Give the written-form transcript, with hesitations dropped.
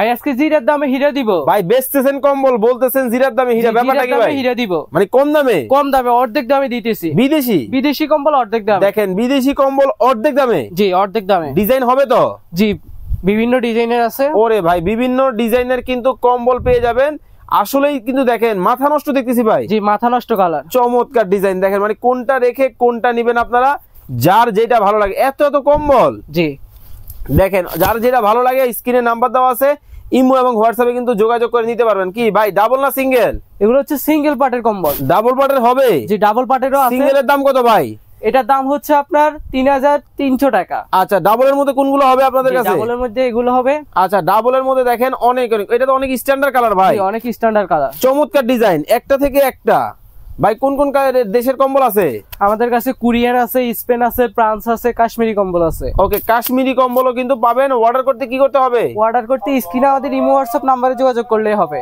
ভাই আজকে জিরার দামে হীরা দিব। ভাই বেচতেছেন কম্বল, বলতেছেন জিরার দামে হীরা, ব্যাপারটা কি ভাই? হীরা দিব মানে কম দামে? কম দামে, অর্ধেক দামে দিতেছি। বিদেশি কম্বল অর্ধেক দামে। দেখেন বিদেশি কম্বল অর্ধেক দামে। জি অর্ধেক দামে। ডিজাইন হবে তো? জি বিভিন্ন ডিজাইনের আছে। ওরে ভাই বিভিন্ন ডিজাইনের কিন্তু কম্বল পেয়ে যাবেন। আসলেই কিন্তু দেখেন মাথা নষ্ট দেখতেছি ভাই। জি মাথা নষ্ট কালার, চমৎকার ডিজাইন। দেখেন মানে কোনটা রেখে কোনটা নিবেন আপনারা, যার যেটা ভালো লাগে। এত এত কম্বল। জি দেখেন যার যেটা ভালো লাগে স্ক্রিনে নাম্বার দেওয়া আছে, ইমো এবং হোয়াটসঅ্যাপে কিন্তু যোগাযোগ করে নিতে পারবেন। কি ভাই ডাবল না সিঙ্গেল? এগুলো হচ্ছে সিঙ্গেল পার্টের কম্বল। ডাবল পার্টের হবে? জি ডাবল পার্টেরও আছে। সিঙ্গেলের দাম কত ভাই? এটার দাম হচ্ছে আপনার 3300 টাকা। আচ্ছা ডাবলের মধ্যে কোনগুলো হবে আপনাদের কাছে? ডাবলের মধ্যে এগুলো হবে। আচ্ছা ডাবলের মধ্যে দেখেন অনেক অনেক, এটা তো অনেক স্ট্যান্ডার্ড কালার ভাই। অনেক স্ট্যান্ডার্ড কালার, চমৎকার ডিজাইন, একটা থেকে একটা। ভাই কোন কোন দেশের কম্বল আছে আমাদের কাছে? কোরিয়ান আছে, স্পেন আছে, ফ্রান্স আছে, কাশ্মীরি কম্বল আছে। ওকে কাশ্মীরি কম্বলও কিন্তু পাবেন। অর্ডার করতে কি করতে হবে? অর্ডার করতে স্ক্রিনে আমাদের ইমো হোয়াটসঅ্যাপ নাম্বারে যোগাযোগ করলেই হবে।